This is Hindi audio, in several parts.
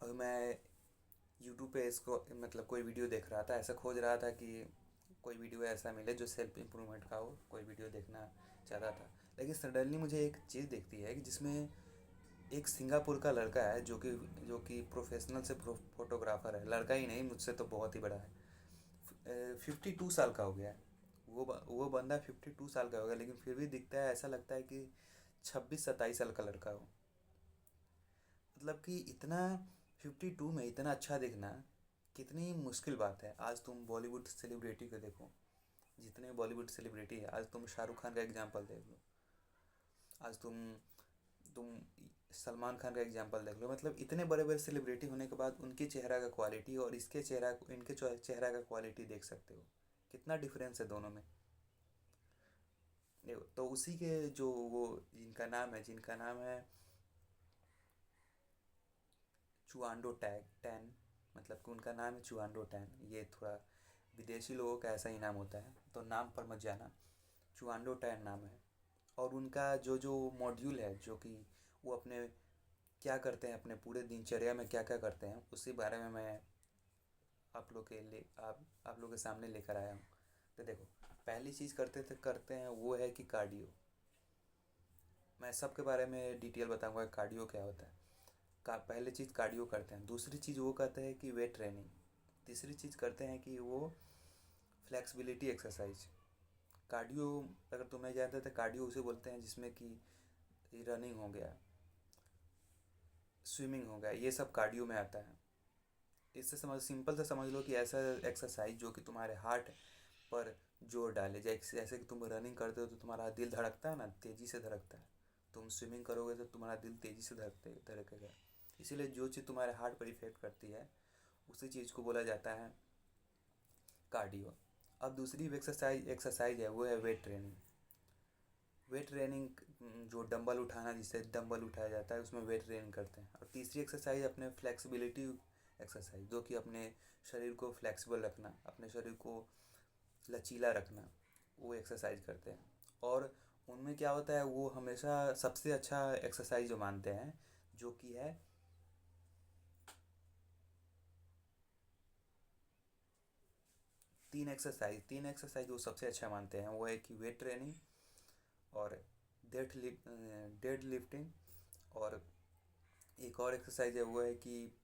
अभी मैं यूट्यूब पे इसको मतलब कोई वीडियो देख रहा था, ऐसा खोज रहा था कि कोई वीडियो ऐसा मिले जो सेल्फ इम्प्रूवमेंट का हो, कोई वीडियो देखना चाहता था। लेकिन सडनली मुझे एक चीज़ दिखती है कि जिसमें एक सिंगापुर का लड़का है जो कि प्रोफेशनल से फोटोग्राफर है। लड़का ही नहीं, मुझसे तो बहुत ही बड़ा है। 52 साल का हो गया है। वो बंदा 52 साल का हो गया, लेकिन फिर भी दिखता है, ऐसा लगता है कि 26-27 साल का लड़का हो। मतलब कि इतना 52 में इतना अच्छा दिखना कितनी मुश्किल बात है। आज तुम बॉलीवुड सेलिब्रिटी को देखो, जितने बॉलीवुड सेलिब्रिटी है, आज तुम शाहरुख खान का एग्जांपल देख लो, आज तुम सलमान खान का एग्जांपल देख लो। मतलब इतने बड़े बड़े सेलिब्रिटी होने के बाद उनके चेहरा का क्वालिटी और इनके चेहरा का क्वालिटी देख सकते हो, कितना डिफरेंस है दोनों में। देखो, तो उसी के जो वो जिनका नाम है चुआंडो टैन, मतलब कि उनका नाम है चुआंडो टैन। ये थोड़ा विदेशी लोगों का ऐसा ही नाम होता है, तो नाम पर मत जाना। चुआंडो टैन नाम है। और उनका जो जो मॉड्यूल है, जो कि वो अपने क्या करते हैं, अपने पूरे दिनचर्या में क्या क्या करते हैं, उसी बारे में मैं आप लोग के सामने लेकर आया हूँ। तो देखो, पहली चीज़ करते हैं वो है कि कार्डियो। मैं सबके बारे में डिटेल बताऊंगा कि कार्डियो क्या होता है। पहले चीज़ कार्डियो करते हैं। दूसरी चीज़ वो कहते हैं कि वेट ट्रेनिंग। तीसरी चीज़ करते हैं कि वो फ्लेक्सिबिलिटी एक्सरसाइज। कार्डियो, अगर तुम नहीं जानते तो कार्डियो उसे बोलते हैं जिसमें कि रनिंग हो गया, स्विमिंग हो गया, ये सब कार्डियो में आता है। इससे सिंपल से समझ लो कि ऐसा एक्सरसाइज जो कि तुम्हारे हार्ट पर जोर डाले। जैसे कि तुम रनिंग करते हो तो तुम्हारा दिल धड़कता है ना, तेज़ी से धड़कता है। तुम स्विमिंग करोगे तो तुम्हारा दिल तेज़ी से धड़केगा। इसीलिए जो चीज़ तुम्हारे हार्ट पर इफेक्ट करती है, उसी चीज़ को बोला जाता है कार्डियो। अब दूसरी एक्सरसाइज है वो है वेट ट्रेनिंग। वेट ट्रेनिंग जो डंबल उठाना, जिससे डंबल उठाया जाता है, उसमें वेट ट्रेनिंग करते हैं। और तीसरी एक्सरसाइज अपने फ्लेक्सिबिलिटी एक्सरसाइज, जो कि अपने शरीर को फ्लेक्सिबल रखना, अपने शरीर को लचीला रखना, वो एक्सरसाइज करते हैं। और उनमें क्या होता है, वो हमेशा सबसे अच्छा एक्सरसाइज जो मानते हैं, जो कि है तीन एक्सरसाइज वो सबसे अच्छा मानते हैं। वो है कि वेट ट्रेनिंग, और डेड लिफ्टिंग, और एक और एक्सरसाइज है वो है कि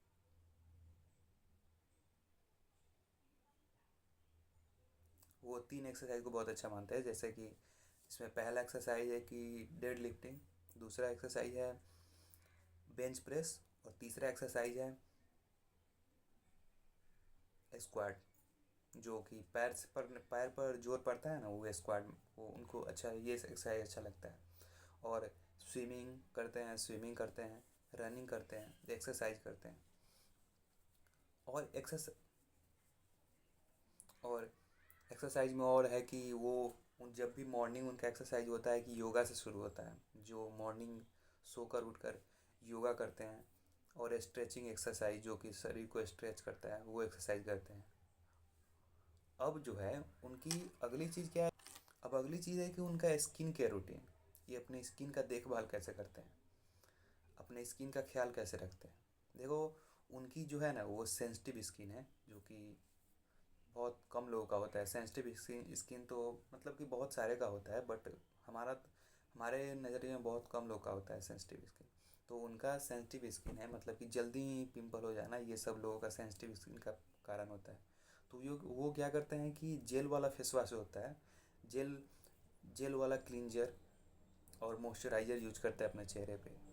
वो तीन एक्सरसाइज को बहुत अच्छा मानते हैं। जैसे कि इसमें पहला एक्सरसाइज है कि डेड लिफ्टिंग, दूसरा एक्सरसाइज है बेंच प्रेस, और तीसरा एक्सरसाइज है स्क्वाट। जो कि पैर पर जोर पड़ता है ना, वो स्क्वाट, वो उनको अच्छा, ये एक्सरसाइज अच्छा लगता है। और स्विमिंग करते हैं, रनिंग करते हैं, एक्सरसाइज करते हैं। और और एक्सरसाइज में और है कि वो जब भी मॉर्निंग उनका एक्सरसाइज होता है कि योगा से शुरू होता है। जो मॉर्निंग सोकर उठकर योगा करते हैं, और स्ट्रेचिंग एक्सरसाइज जो कि शरीर को स्ट्रेच करता है, वो एक्सरसाइज करते हैं। अब जो है उनकी अगली चीज़ क्या है, अब अगली चीज़ है कि उनका स्किन केयर रूटीन। ये अपनी स्किन का देखभाल कैसे करते हैं, अपने स्किन का ख्याल कैसे रखते हैं। देखो, उनकी जो है ना वो सेंसिटिव स्किन है, जो कि बहुत कम लोगों का होता है। सेंसिटिव स्किन तो मतलब कि बहुत सारे का होता है, बट हमारे नज़रिए में बहुत कम लोग का होता है सेंसिटिव स्किन। तो उनका सेंसिटिव स्किन है, मतलब कि जल्दी ही पिंपल हो जाना, ये सब लोगों का सेंसिटिव स्किन का कारण होता है। तो वो क्या करते हैं कि जेल वाला फेस वॉश होता है, जेल जेल वाला क्लींजर और मॉइस्चराइज़र यूज करते हैं अपने चेहरे पे।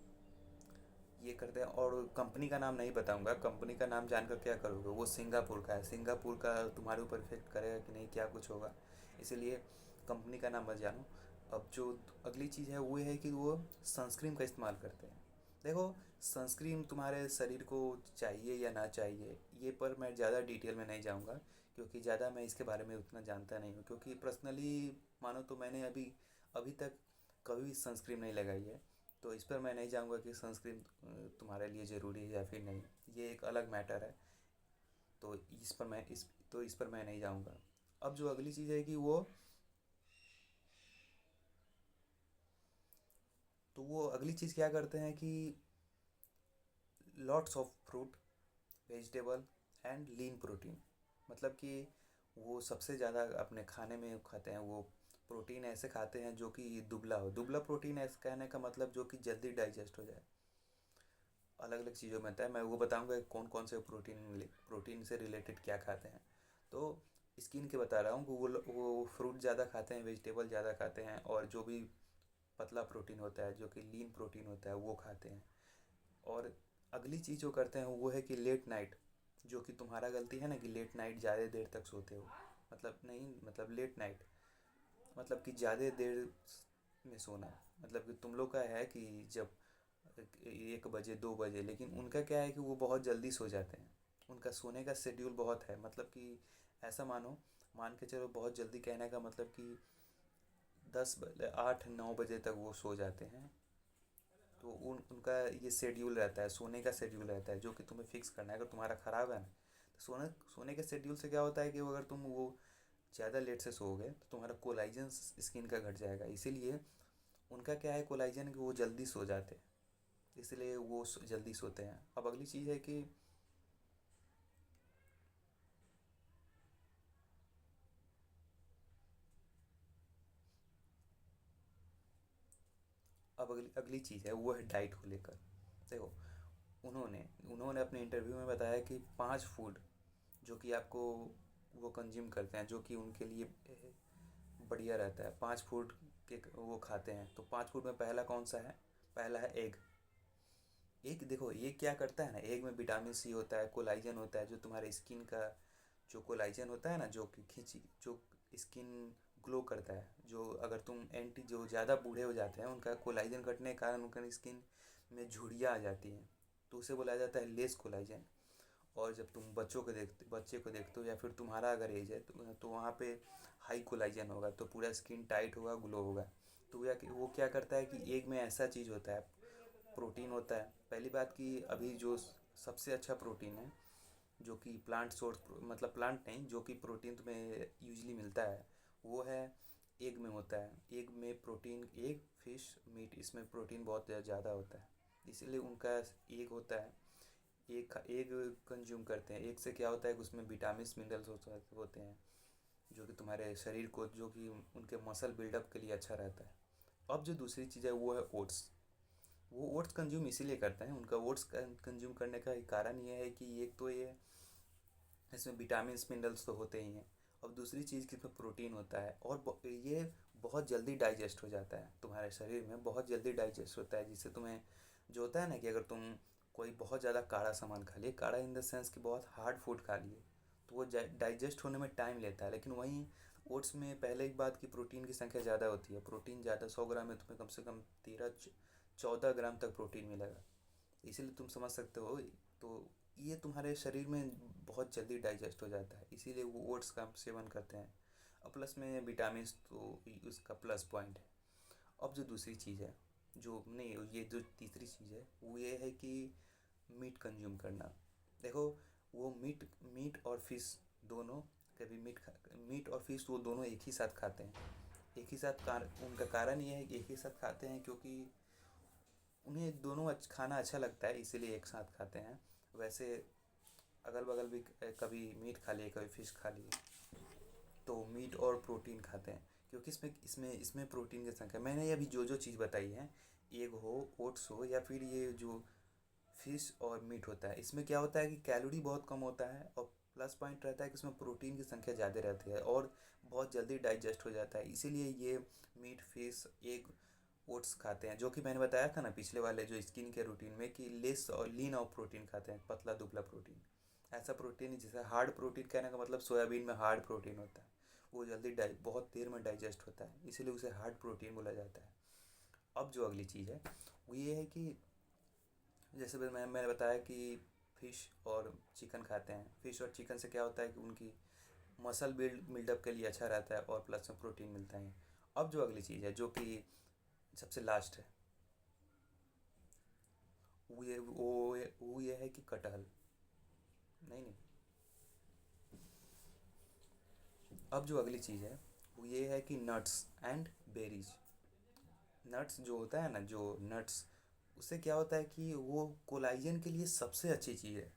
ये करते हैं, और कंपनी का नाम नहीं बताऊंगा। कंपनी का नाम जानकर क्या करोगे, वो सिंगापुर का है। सिंगापुर का तुम्हारे ऊपर इफेक्ट करेगा कि नहीं, क्या कुछ होगा, इसीलिए कंपनी का नाम मत जानो। अब जो अगली चीज़ है वो है कि वो सनस्क्रीन का इस्तेमाल करते हैं। देखो, सनस्क्रीन तुम्हारे शरीर को चाहिए या ना चाहिए, ये पर मैं ज़्यादा डिटेल में नहीं जाऊँगा, क्योंकि ज़्यादा मैं इसके बारे में उतना जानता नहीं हूँ। क्योंकि पर्सनली मानो तो मैंने अभी अभी तक कभी भी सनस्क्रीन नहीं लगाई है। तो इस पर मैं नहीं जाऊँगा कि सनस्क्रीन तुम्हारे लिए ज़रूरी है या फिर नहीं, ये एक अलग मैटर है। तो इस पर मैं नहीं जाऊँगा। अब जो अगली चीज़ है कि वो अगली चीज़ क्या करते हैं कि lots of fruit, vegetable and lean protein, मतलब कि वो सबसे ज़्यादा अपने खाने में खाते हैं, वो प्रोटीन ऐसे खाते हैं जो कि दुबला हो। दुबला प्रोटीन ऐसे कहने का मतलब जो कि जल्दी डाइजेस्ट हो जाए। अलग अलग चीज़ों में आता है, मैं वो बताऊंगा कि कौन कौन से प्रोटीन से रिलेटेड क्या खाते हैं। तो स्किन के बता रहा हूँ कि वो फ्रूट ज़्यादा खाते हैं, वेजिटेबल ज़्यादा खाते हैं, और जो भी पतला प्रोटीन होता है जो कि लीन प्रोटीन होता है वो खाते हैं। और अगली चीज़ जो करते हैं वो है कि लेट नाइट, जो कि तुम्हारा गलती है ना कि लेट नाइट ज़्यादा देर तक सोते हो। मतलब नहीं, मतलब लेट नाइट मतलब कि ज़्यादा देर में सोना। मतलब कि तुम लोग का है कि जब 1 बजे 2 बजे, लेकिन उनका क्या है कि वो बहुत जल्दी सो जाते हैं। उनका सोने का शेड्यूल बहुत है, मतलब कि ऐसा मान के चलो, बहुत जल्दी कहने का मतलब कि 8 9 बजे तक वो सो जाते हैं। तो उनका ये शेड्यूल रहता है, सोने का शेड्यूल रहता है, जो कि तुम्हें फिक्स करना है। अगर तुम्हारा ख़राब है ना, तो सोने के शेड्यूल से क्या होता है कि अगर तुम वो ज़्यादा लेट से सोओगे तो तुम्हारा कोलाइजन स्किन का घट जाएगा। इसीलिए उनका क्या है, कोलाइजन कि वो जल्दी सो जाते हैं, इसलिए वो जल्दी सोते हैं। अब अगली चीज़ है कि अब अगली अगली चीज़ है वो है डाइट को लेकर। देखो, उन्होंने उन्होंने अपने इंटरव्यू में बताया कि 5 फूड जो कि आपको वो कंज्यूम करते हैं, जो कि उनके लिए बढ़िया रहता है। 5 फूड के वो खाते हैं। तो 5 फूड में पहला कौन सा है? पहला है एग। एग, देखो ये क्या करता है ना, एग में विटामिन सी होता है, कोलाइजन होता है, जो तुम्हारे स्किन का जो कोलाइजन होता है ना, जो कि खींची जो स्किन ग्लो करता है। जो अगर तुम एंटी जो ज़्यादा बूढ़े हो जाते हैं उनका कोलाइजन घटने के कारण उनका स्किन में झुर्रियाँ आ जाती हैं, तो उसे बोला जाता है लेस कोलाइजन। और जब तुम बच्चे को देखते हो, या फिर तुम्हारा अगर एज है तो वहाँ पे हाई कोलाइजन होगा, तो पूरा स्किन टाइट होगा, ग्लो होगा। तो वो क्या करता है कि एग में ऐसा चीज़ होता है, प्रोटीन होता है। पहली बात कि अभी जो सबसे अच्छा प्रोटीन है, जो कि प्लांट सोर्स, मतलब प्लांट नहीं, जो कि प्रोटीन तुम्हें यूजली मिलता है, वो है एग में होता है। एग में प्रोटीन, एग फिश मीट, इसमें प्रोटीन बहुत ज़्यादा होता है, इसीलिए उनका एग होता है। एग कंज्यूम करते हैं। एग से क्या होता है कि उसमें विटामिन मिनरल्स होते हैं, जो कि तुम्हारे शरीर को, जो कि उनके मसल बिल्डअप के लिए अच्छा रहता है। अब जो दूसरी चीज़ है वो है ओट्स। वो ओट्स कंज्यूम इसीलिए करते हैं, उनका ओट्स कंज्यूम करने का कारण ये है कि एक तो ये इसमें विटामिन मिनरल्स तो होते ही हैं, और दूसरी चीज़ कि इसमें प्रोटीन होता है, और ये बहुत जल्दी डाइजेस्ट हो जाता है तुम्हारे शरीर में, बहुत जल्दी डाइजेस्ट होता है, जिससे तुम्हें जो होता है ना कि अगर तुम कोई बहुत ज़्यादा काढ़ा सामान खा लिए, काढ़ा इन द सेंस कि बहुत हार्ड फूड खा लिए, तो वो डाइजेस्ट होने में टाइम लेता है। लेकिन वहीं ओट्स में पहले एक बात की प्रोटीन की संख्या ज़्यादा होती है। प्रोटीन ज़्यादा, 100 ग्राम में तुम्हें कम से कम 13 14 ग्राम तक प्रोटीन मिलेगा, इसीलिए तुम समझ सकते हो। तो ये तुम्हारे शरीर में बहुत जल्दी डाइजेस्ट हो जाता है, इसीलिए वो ओट्स का सेवन करते हैं। और प्लस में विटामिन तो उसका प्लस पॉइंट है। अब जो दूसरी चीज़ है, जो नहीं, ये जो तीसरी चीज़ है वो ये है कि मीट कंज्यूम करना। देखो, वो मीट और फिश दोनों, कभी मीट और फिश वो दोनों एक ही साथ खाते हैं। एक ही साथ उनका कारण ये है कि एक ही साथ खाते हैं क्योंकि उन्हें दोनों खाना अच्छा लगता है, इसीलिए एक साथ खाते हैं। वैसे अगल बगल भी कभी मीट खा लिए, कभी फिश खा लिए, तो मीट और प्रोटीन खाते हैं, क्योंकि इसमें इसमें इसमें प्रोटीन की संख्या, मैंने ये अभी जो जो चीज़ बताई है, एग हो, ओट्स हो, या फिर ये जो फिश और मीट होता है, इसमें क्या होता है कि कैलोरी बहुत कम होता है, और प्लस पॉइंट रहता है कि इसमें प्रोटीन की संख्या ज़्यादा रहती है, और बहुत जल्दी डाइजेस्ट हो जाता है। इसीलिए ये मीट, फिश, एग, ओट्स खाते हैं, जो कि मैंने बताया था ना पिछले वाले जो स्किन के रूटीन में कि लेस और लीन ऑफ प्रोटीन खाते हैं, पतला दुबला प्रोटीन। ऐसा प्रोटीन जैसे हार्ड प्रोटीन, कहने का मतलब सोयाबीन में हार्ड प्रोटीन होता है, वो जल्दी बहुत देर में डाइजेस्ट होता है, इसीलिए उसे हार्ड प्रोटीन बोला जाता है। अब जो अगली चीज़ है वो ये है कि जैसे मैंने बताया कि फ़िश और चिकन खाते हैं। फ़िश और चिकन से क्या होता है कि उनकी मसल बिल्डअप के लिए अच्छा रहता है, और प्लस में प्रोटीन मिलता है। अब जो अगली चीज़ है जो कि सबसे लास्ट है, वो ये है कि कटहल। नहीं नहीं, अब जो अगली चीज़ है वो ये है कि नट्स एंड बेरीज। नट्स जो होता है ना, जो नट्स, उससे क्या होता है कि वो कोलाइजन के लिए सबसे अच्छी चीज़ है।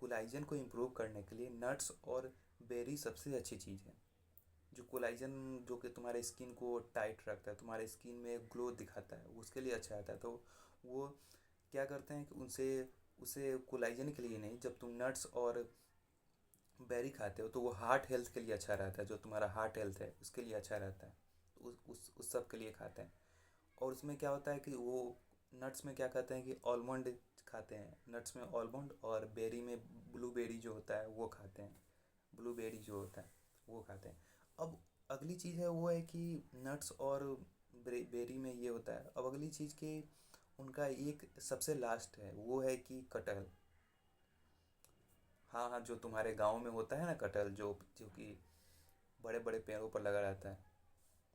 कोलाइजन को इम्प्रूव करने के लिए नट्स और बेरी सबसे अच्छी चीज़ है। जो कोलाइजन जो कि तुम्हारे स्किन को टाइट रखता है, तुम्हारे स्किन में ग्लो दिखाता है, उसके लिए अच्छा आता है। तो वो क्या करते हैं कि उनसे उसे कोलाइजन के लिए नहीं, जब तुम नट्स और बेरी खाते हो तो वो हार्ट हेल्थ के लिए अच्छा रहता है। जो तुम्हारा हार्ट हेल्थ है उसके लिए अच्छा रहता है। तो उस सब के लिए खाते हैं। और उसमें क्या होता है कि वो नट्स में क्या कहते हैं कि आलमंड खाते हैं। नट्स में आलमंड और बेरी में ब्लूबेरी जो होता है वो खाते हैं। ब्लूबेरी जो होता है वो खाते हैं। अब अगली चीज़ है वो है कि नट्स और बेरी में ये होता है। अब अगली चीज़ की उनका एक सबसे लास्ट है वो है कि कटहल। हाँ हाँ, जो तुम्हारे गांव में होता है ना कटहल, जो जो कि बड़े बड़े पेड़ों पर लगा रहता है,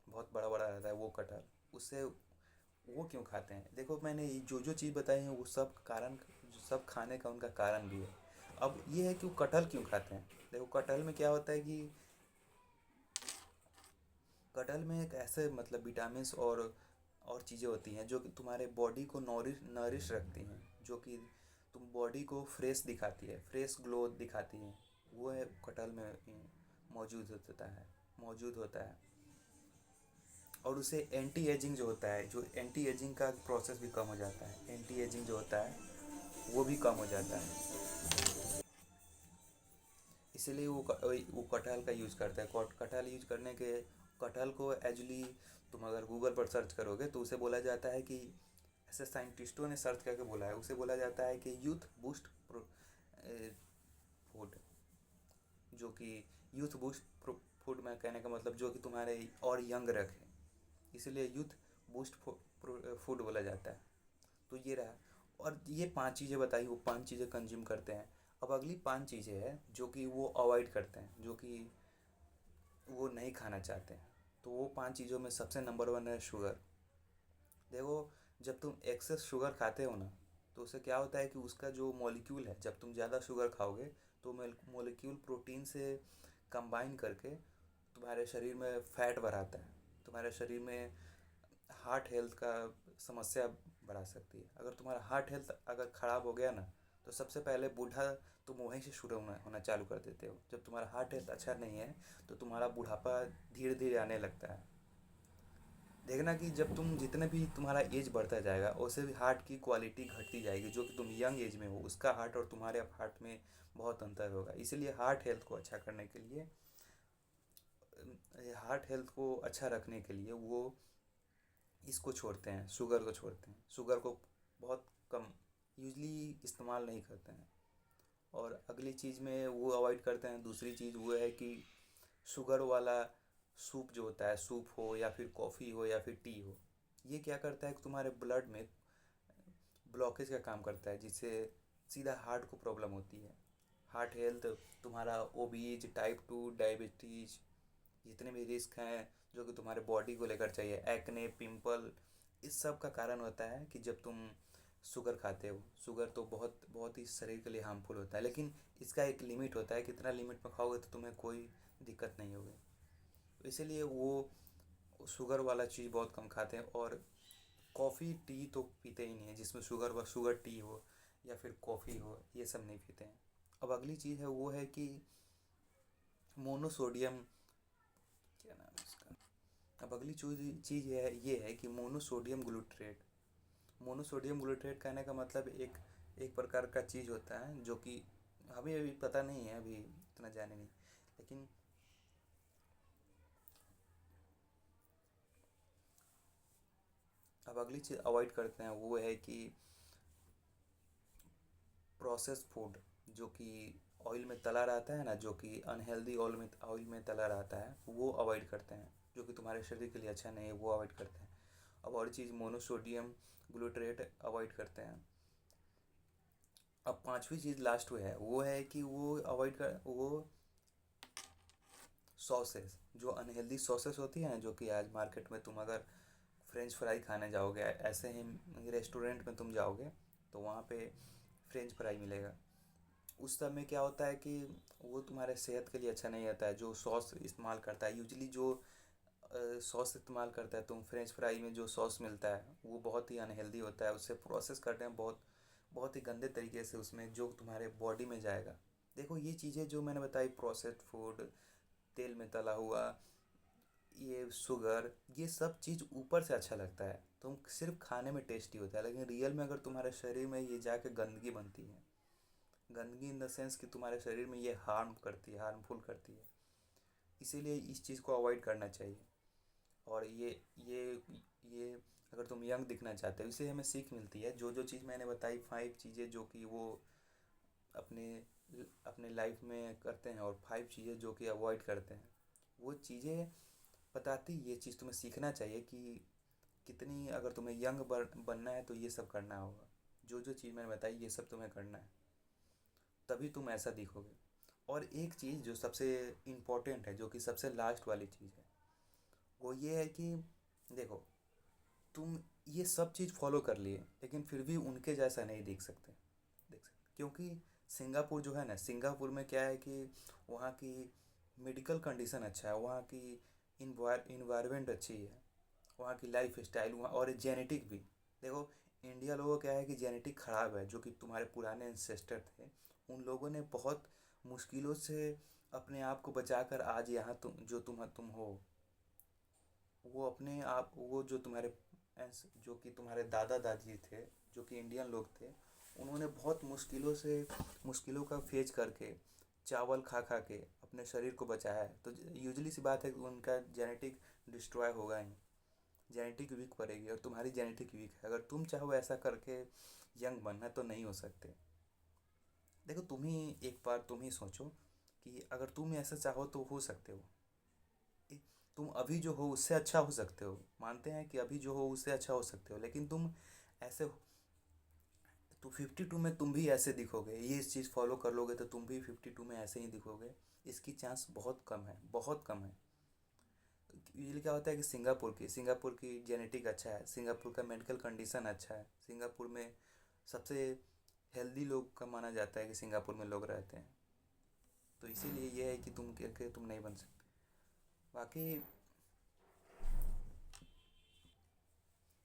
बहुत बड़ा बड़ा रहता है वो कटहल। उससे वो क्यों खाते हैं, देखो मैंने जो जो चीज़ बताई है वो सब कारण, जो सब खाने का उनका कारण भी है। अब ये है कि वो कटहल क्यों खाते हैं। देखो कटहल में क्या होता है कि कटहल में एक ऐसे मतलब विटामिन्स और चीज़ें होती हैं जो कि तुम्हारे बॉडी को नरिश रखती हैं, जो कि तुम बॉडी को फ्रेश दिखाती है, फ्रेश ग्लो दिखाती हैं। वो है कटहल में मौजूद होता है। और उसे एंटी एजिंग जो होता है, जो एंटी एजिंग का प्रोसेस भी कम हो जाता है, एंटी एजिंग जो होता है वो भी कम हो जाता है। इसीलिए वो कटहल का यूज़ करता है। कटहल यूज करने के कटहल को एजुअली तुम अगर गूगल पर सर्च करोगे तो उसे बोला जाता है कि, ऐसे साइंटिस्टों ने सर्च करके बोला है, उसे बोला जाता है कि यूथ बूस्ट फूड, जो कि यूथ बूस्ट फूड में कहने का मतलब जो कि तुम्हारे और यंग रखे, इसलिए यूथ बूस्ट फूड बोला जाता है। तो ये रहा। और ये 5 चीज़ें बताई, वो 5 चीज़ें कंज्यूम करते हैं। अब अगली 5 चीज़ें हैं जो कि वो अवॉइड करते हैं, जो कि वो नहीं खाना चाहते हैं। तो वो 5 चीज़ों में सबसे नंबर 1 है शुगर। देखो, जब तुम एक्सेस शुगर खाते हो ना तो उससे क्या होता है कि उसका जो मॉलिक्यूल है, जब तुम ज़्यादा शुगर खाओगे तो मॉलिक्यूल प्रोटीन से कंबाइन करके तुम्हारे शरीर में फैट बढ़ाता है। तुम्हारे शरीर में हार्ट हेल्थ का समस्या बढ़ा सकती है। अगर तुम्हारा हार्ट हेल्थ अगर ख़राब हो गया ना तो सबसे पहले बूढ़ा तुम वहीं से शुरू होना चालू कर देते हो। जब तुम्हारा हार्ट हेल्थ अच्छा नहीं है तो तुम्हारा बुढ़ापा धीरे धीरे आने लगता है। देखना कि जब तुम जितने भी तुम्हारा एज बढ़ता जाएगा वैसे भी हार्ट की क्वालिटी घटती जाएगी। जो कि तुम यंग एज में हो उसका हार्ट और तुम्हारे हार्ट में बहुत अंतर होगा। इसीलिए हार्ट हेल्थ को अच्छा करने के लिए, हार्ट हेल्थ को अच्छा रखने के लिए वो इसको छोड़ते हैं, शुगर को छोड़ते हैं। शुगर को बहुत कम यूजली इस्तेमाल नहीं करते हैं। और अगली चीज़ में वो अवॉइड करते हैं। दूसरी चीज़ वो है कि शुगर वाला सूप जो होता है, सूप हो या फिर कॉफ़ी हो या फिर टी हो, ये क्या करता है कि तुम्हारे ब्लड में ब्लॉकेज का काम करता है, जिससे सीधा हार्ट को प्रॉब्लम होती है। हार्ट हेल्थ तुम्हारा ओबीज, टाइप 2 डायबिटीज़, जितने भी रिस्क हैं जो कि तुम्हारे बॉडी को लेकर चाहिए, एक्ने, पिंपल, इस सब का कारण होता है कि जब तुम शुगर खाते हो। शुगर तो बहुत बहुत ही शरीर के लिए हार्मफुल होता है, लेकिन इसका एक लिमिट होता है। कितना लिमिट में खाओगे तो तुम्हें कोई दिक्कत नहीं होगी। तो इसीलिए वो शुगर वाला चीज़ बहुत कम खाते हैं। और कॉफ़ी टी तो पीते ही नहीं है जिसमें शुगर टी हो या फिर कॉफ़ी हो, ये सब नहीं पीते हैं। अब अगली चीज़ है वो है कि मोनोसोडियम, क्या नाम है इसका, अब अगली चीज़ ये है कि मोनोसोडियम ग्लूट्रेट कहने का मतलब एक एक प्रकार का चीज़ होता है जो कि हमें अभी पता नहीं है, अभी इतना जाने नहीं। लेकिन अब अगली चीज़ अवॉइड करते हैं वो है कि प्रोसेस फूड, जो कि ऑयल में तला रहता है ना, जो कि अनहेल्दी ऑयल में तला रहता है, वो अवॉइड करते हैं। जो कि तुम्हारे शरीर के लिए अच्छा नहीं है वो अवॉइड करते हैं। अब और चीज़ मोनोसोडियम ग्लूट्रेट अवॉइड करते हैं। अब पांचवी चीज़ लास्ट में है वो है कि वो सॉसेस, जो अनहेल्दी सॉसेस होती है ना, जो कि आज मार्केट में तुम अगर फ्रेंच फ्राई खाने जाओगे, ऐसे ही रेस्टोरेंट में तुम जाओगे तो वहाँ पे फ्रेंच फ्राई मिलेगा। उस सब में क्या होता है कि वो तुम्हारे सेहत के लिए अच्छा नहीं होता है। जो सॉस इस्तेमाल करता है यूजली, जो सॉस इस्तेमाल करता है तुम फ्रेंच फ्राई में, जो सॉस मिलता है वो बहुत ही अनहेल्दी होता है। उसे प्रोसेस करने में बहुत बहुत ही गंदे तरीके से उसमें जो तुम्हारे बॉडी में जाएगा। देखो ये चीज़ें जो मैंने बताई, प्रोसेस्ड फूड, तेल में तला हुआ, ये शुगर, ये सब चीज़ ऊपर से अच्छा लगता है, तुम सिर्फ खाने में टेस्टी होता है, लेकिन रियल में अगर तुम्हारे शरीर में ये जाके गंदगी बनती है, गंदगी इन द सेंस कि तुम्हारे शरीर में ये हार्म करती है, हार्मफुल करती है। इसीलिए इस चीज़ को अवॉइड करना चाहिए। और ये अगर तुम यंग दिखना चाहते हो, इससे हमें सीख मिलती है। जो जो चीज़ मैंने बताई, 5 चीज़ें जो कि वो अपने अपने लाइफ में करते हैं, और 5 चीज़ें जो कि अवॉइड करते हैं, वो चीज़ें बताती, ये चीज़ तुम्हें सीखना चाहिए कि कितनी, अगर तुम्हें यंग बनना है तो ये सब करना होगा। जो जो चीज़ मैंने बताई ये सब तुम्हें करना है, तभी तुम ऐसा दिखोगे। और एक चीज़ जो सबसे इम्पोर्टेंट है, जो कि सबसे लास्ट वाली चीज़ है, वो ये है कि देखो, तुम ये सब चीज़ फॉलो कर लिए, लेकिन फिर भी उनके जैसा नहीं दिख सकते, क्योंकि सिंगापुर जो है ना, सिंगापुर में क्या है कि वहाँ की मेडिकल कंडीशन अच्छा है, वहाँ की इन्वायरमेंट अच्छी है, वहाँ की लाइफ स्टाइल, वहाँ और जेनेटिक भी। देखो, इंडिया लोगों का क्या है कि जेनेटिक ख़राब है, जो कि तुम्हारे पुराने एंसेस्टर थे, उन लोगों ने बहुत मुश्किलों से अपने आप को बचाकर आज यहाँ तुम हो, वो अपने आप, वो जो तुम्हारे जो कि तुम्हारे दादा दादी थे, जो कि इंडियन लोग थे, उन्होंने बहुत मुश्किलों का फेज करके, चावल खा खा के अपने शरीर को बचाया है। तो यूजली सी बात है कि उनका जेनेटिक डिस्ट्रॉय होगा ही, जेनेटिक वीक पड़ेगी, और तुम्हारी जेनेटिक वीक है। अगर तुम चाहो ऐसा करके यंग बनना, तो नहीं हो सकते। देखो, एक बार तुम ही सोचो कि अगर तुम ऐसा चाहो तो हो सकते हो। तुम अभी जो हो उससे अच्छा हो सकते हो, मानते हैं कि अभी जो हो उससे अच्छा हो सकते हो, लेकिन तुम ऐसे, तो 52 में तुम भी ऐसे दिखोगे, ये इस चीज़ फॉलो कर लोगे तो तुम भी 52 में ऐसे ही दिखोगे, इसकी चांस बहुत कम है, बहुत कम है। यूजली क्या होता है कि सिंगापुर की जेनेटिक अच्छा है, सिंगापुर का मेडिकल कंडीशन अच्छा है, सिंगापुर में सबसे हेल्दी लोग का माना जाता है कि सिंगापुर में लोग रहते हैं। तो इसीलिए ये है कि तुम नहीं बन सकते। बाकी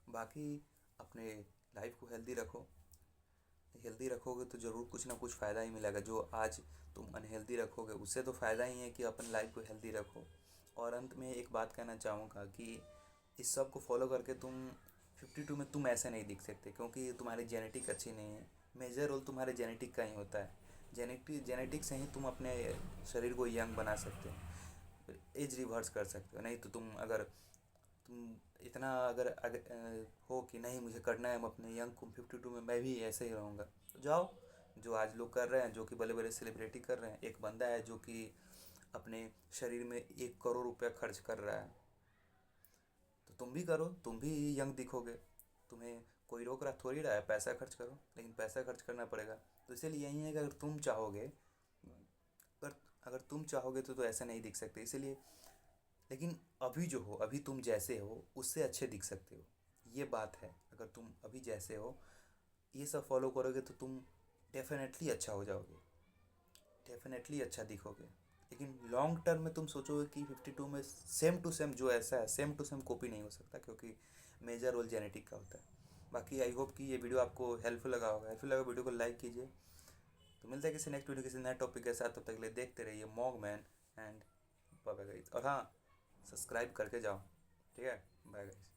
बाकी अपने लाइफ को हेल्दी रखो। हेल्दी रखोगे तो ज़रूर कुछ ना कुछ फ़ायदा ही मिलेगा। जो आज तुम अनहेल्दी रखोगे, उससे तो फ़ायदा ही है कि अपन लाइफ को हेल्दी रखो। और अंत में एक बात कहना चाहूँगा कि इस सब को फॉलो करके तुम 52 में तुम ऐसे नहीं दिख सकते, क्योंकि तुम्हारी जेनेटिक अच्छी नहीं है। मेजर रोल तुम्हारे जेनेटिक का ही होता है। जेनेटिक से ही तुम अपने शरीर को यंग बना सकते हो, एज रिवर्स कर सकते हो। नहीं तो तुम इतना हो कि नहीं, मुझे करना है, हम अपने यंग को 52 में मैं भी ऐसे ही रहूँगा, तो जाओ। जो आज लोग कर रहे हैं, जो कि बड़े बड़े सेलिब्रिटी कर रहे हैं, एक बंदा है जो कि अपने शरीर में 1 करोड़ रुपया खर्च कर रहा है, तो तुम भी करो, तुम भी यंग दिखोगे। तुम्हें कोई रोक रहा थोड़ी रहा है, पैसा खर्च करो, लेकिन पैसा खर्च करना पड़ेगा। तो इसीलिए यही है कि अगर अगर तुम चाहोगे तो ऐसा नहीं दिख सकते, इसीलिए। लेकिन अभी जो हो, अभी तुम जैसे हो उससे अच्छे दिख सकते हो, ये बात है। अगर तुम अभी जैसे हो ये सब फॉलो करोगे तो तुम डेफिनेटली अच्छा हो जाओगे, डेफिनेटली अच्छा दिखोगे। लेकिन लॉन्ग टर्म में तुम सोचोगे कि 52 में सेम टू सेम जो ऐसा है, सेम टू सेम कॉपी नहीं हो सकता, क्योंकि मेजर रोल जेनेटिक का होता है। बाकी आई होप कि ये वीडियो आपको हेल्पफुल लगा होगा। हेल्पफुल लगा वीडियो को लाइक कीजिए। तो मिलता है किसी नेक्स्ट वीडियो किसी नए टॉपिक के साथ, तब तक के लिए देखते रहिए मॉग मैन एंड बाय गाइस। और हाँ, सब्सक्राइब करके जाओ, ठीक है। Bye guys.